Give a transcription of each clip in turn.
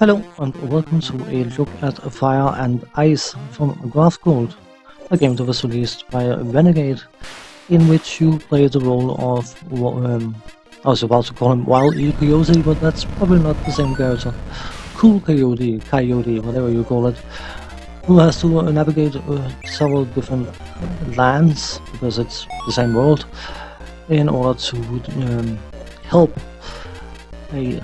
Hello and welcome to a look at Fire and Ice from Graftgold, a game that was released by Renegade, in which you play the role of, I was about to call him Wild E. Coyote, but that's probably not the same character. Cool Coyote, whatever you call it, who has to navigate several different lands, because it's the same world, in order to help a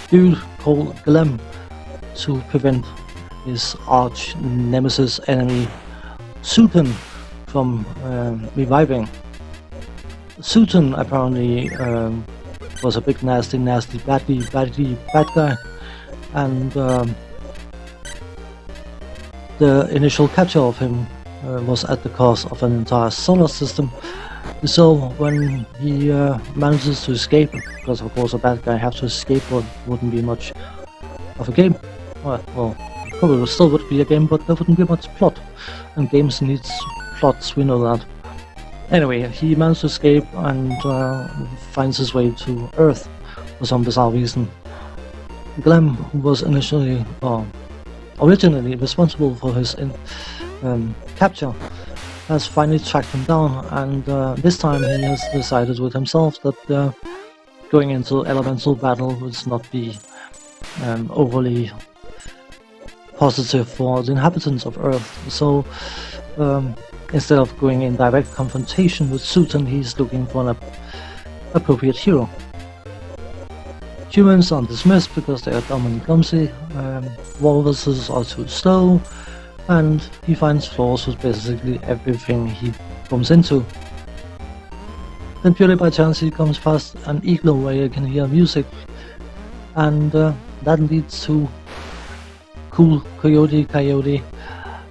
dude called Glem to prevent his arch nemesis enemy Sutan from reviving. Sutan apparently was a big nasty bad guy, and the initial capture of him was at the cost of an entire solar system. So when he manages to escape, because of course a bad guy has to escape, or wouldn't be much of a game. Well, probably still would be a game, but there wouldn't be much plot, and games needs plots, we know that. Anyway, he managed to escape and finds his way to Earth for some bizarre reason. Glem, who was originally responsible for his capture, has finally tracked him down, and this time he has decided with himself that going into elemental battle would not be overly positive for the inhabitants of Earth. So instead of going in direct confrontation with Sutan, he's looking for an appropriate hero. Humans are dismissed because they are dumb and clumsy, walruses are too slow, and he finds flaws with basically everything he comes into. Then purely by chance he comes past an igloo where you can hear music, and that leads to Cool Coyote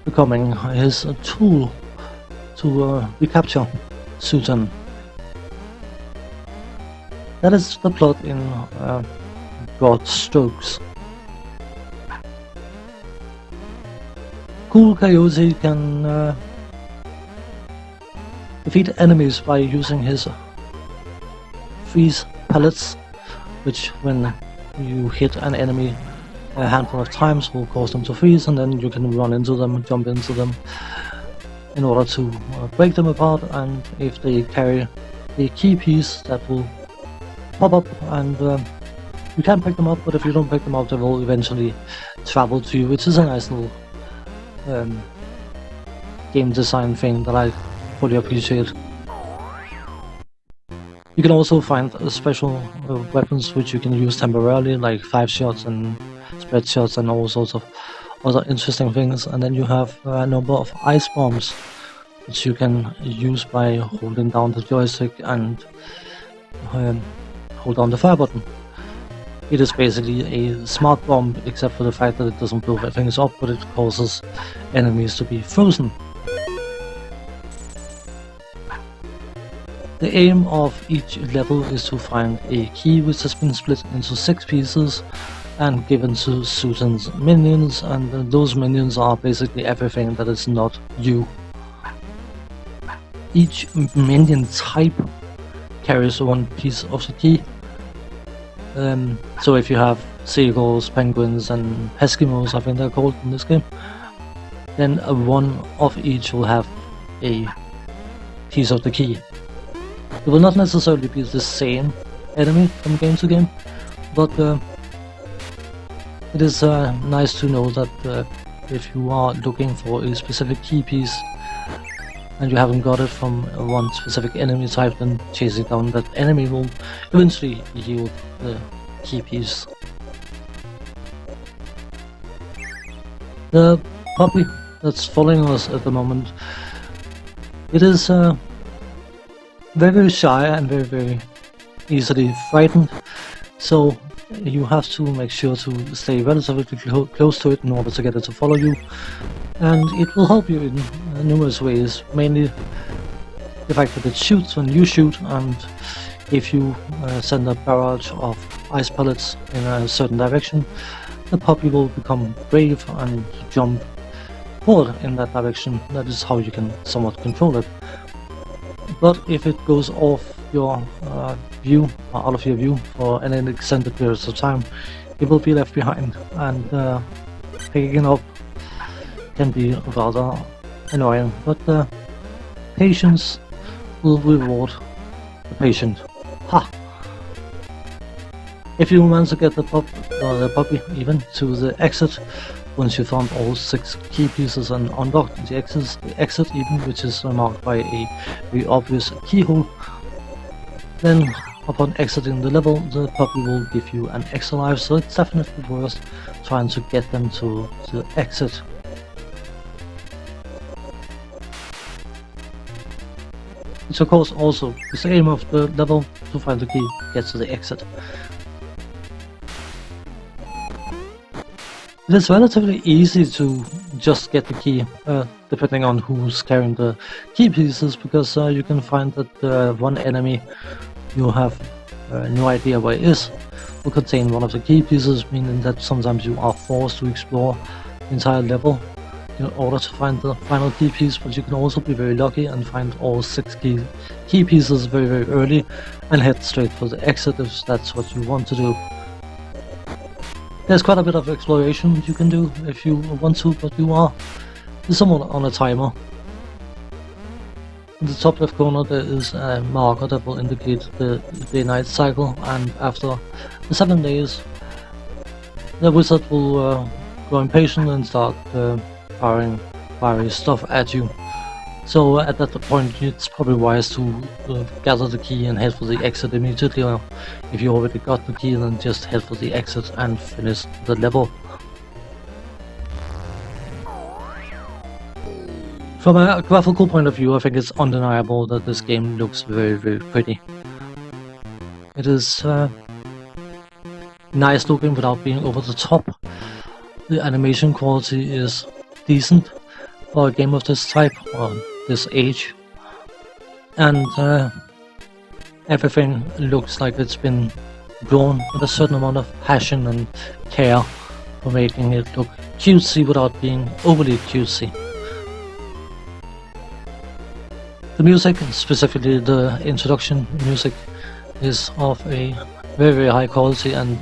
becoming his tool to recapture Sutan. That is the plot in broad strokes. Cool Coyote can defeat enemies by using his freeze pellets, which when you hit an enemy a handful of times will cause them to freeze, and then you can run into them and jump into them in order to break them apart, and if they carry a key piece that will pop up, and you can pick them up, but if you don't pick them up they will eventually travel to you, which is a nice little game design thing that I fully appreciate. You can also find special weapons which you can use temporarily, like 5 shots and spread shots and all sorts of other interesting things, and then you have a number of ice bombs which you can use by holding down the joystick and hold down the fire button. It is basically a smart bomb, except for the fact that it doesn't blow things up, but it causes enemies to be frozen. The aim of each level is to find a key which has been split into 6 pieces and given to Sutan's minions, and those minions are basically everything that is not you. Each minion type carries 1 piece of the key. So if you have seagulls, penguins and Eskimos, I think they're called in this game, then one of each will have a piece of the key. It will not necessarily be the same enemy from game to game, but it is nice to know that if you are looking for a specific key piece and you haven't got it from one specific enemy type, then chasing down that enemy will eventually yield the key piece. The puppy that's following us at the moment, it is very shy and very easily frightened, so you have to make sure to stay relatively close to it in order to get it to follow you, and it will help you in numerous ways, mainly the fact that it shoots when you shoot, and if you send a barrage of ice pellets in a certain direction, the puppy will become brave and jump forward in that direction. That is how you can somewhat control it. But if it goes off your view, out of your view for an extended period of time, you will be left behind, and picking up can be rather annoying, but patience will reward the patient. Ha! If you manage to get the puppy even to the exit, once you found all 6 key pieces and unlocked the exit even, which is marked by a very obvious keyhole, then upon exiting the level, the puppy will give you an extra life, so it's definitely worth trying to get them to the exit. It's of course also the aim of the level to find the key, get to the exit. It is relatively easy to just get the key, depending on who's carrying the key pieces, because you can find that one enemy you have no idea where it is will contain one of the key pieces, meaning that sometimes you are forced to explore the entire level in order to find the final key piece, but you can also be very lucky and find all 6 key pieces very early and head straight for the exit if that's what you want to do. There's quite a bit of exploration you can do if you want to, but you are somewhat on a timer. In the top left corner there is a marker that will indicate the day-night cycle, and after the 7 days the wizard will grow impatient and start firing stuff at you. So at that point it's probably wise to gather the key and head for the exit immediately, or if you already got the key then just head for the exit and finish the level. From a graphical point of view, I think it's undeniable that this game looks very pretty. It is nice looking without being over the top. The animation quality is decent for a game of this type or this age, and everything looks like it's been drawn with a certain amount of passion and care for making it look cutesy without being overly cutesy. The music, specifically the introduction music, is of a very high quality and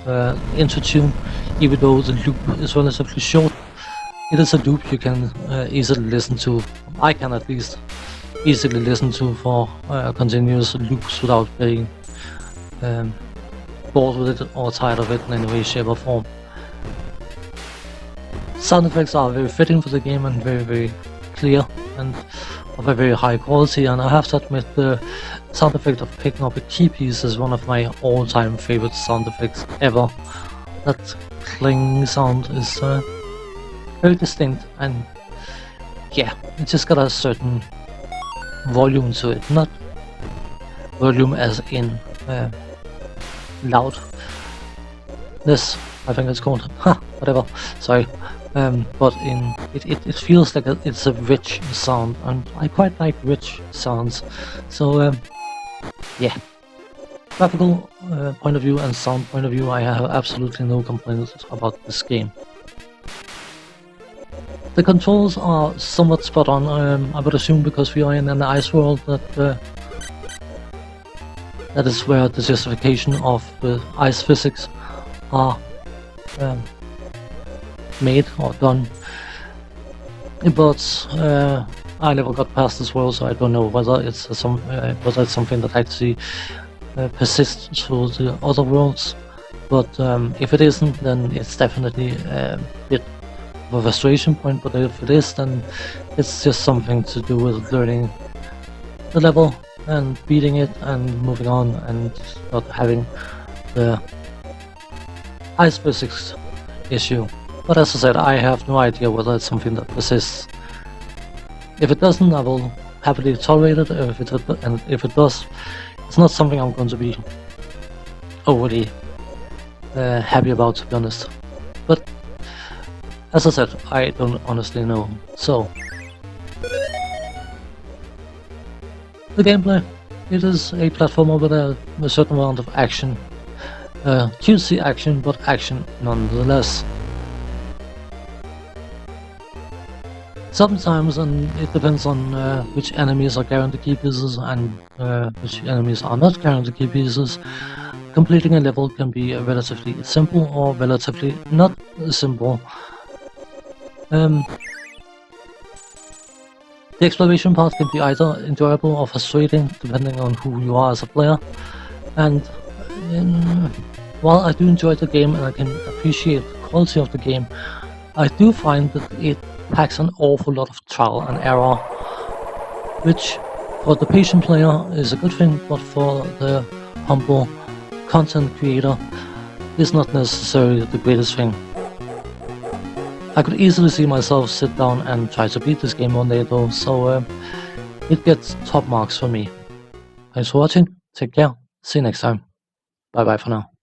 into tune, even though the loop is relatively short. It is a loop you can easily listen to. I can at least easily listen to for continuous loops without being bored with it or tired of it in any way, shape or form. Sound effects are very fitting for the game and very clear and of a very high quality, and I have to admit the sound effect of picking up a key piece is one of my all-time favorite sound effects ever. That cling sound is very distinct, and yeah, it just got a certain volume to it. Not volume as in loud. This, I think it's called. Whatever. Sorry. But it feels like it's a rich sound, and I quite like rich sounds. So yeah, graphical point of view and sound point of view, I have absolutely no complaints about this game. The controls are somewhat spot on, I would assume, because we are in an ice world that is where the justification of the ice physics are made or done. But I never got past this world, so I don't know whether it's whether it's something that actually persists through the other worlds. But if it isn't, then it's definitely a bit of a frustration point. But if it is, then it's just something to do with learning the level and beating it and moving on and not having the ice physics issue. But as I said, I have no idea whether it's something that persists. If it doesn't, I will happily tolerate it, and if it does, it's not something I'm going to be overly happy about, to be honest. But as I said, I don't honestly know. So the gameplay, it is a platformer with a certain amount of action, cutesy action, but action nonetheless. Sometimes, and it depends on which enemies are carrying the key pieces and which enemies are not carrying the key pieces, completing a level can be relatively simple or relatively not simple. The exploration part can be either enjoyable or frustrating depending on who you are as a player, and while I do enjoy the game and I can appreciate the quality of the game, I do find that it packs an awful lot of trial and error, which for the patient player is a good thing, but for the humble content creator is not necessarily the greatest thing. I could easily see myself sit down and try to beat this game one day though, so it gets top marks for me. Thanks for watching, take care, see you next time, bye bye for now.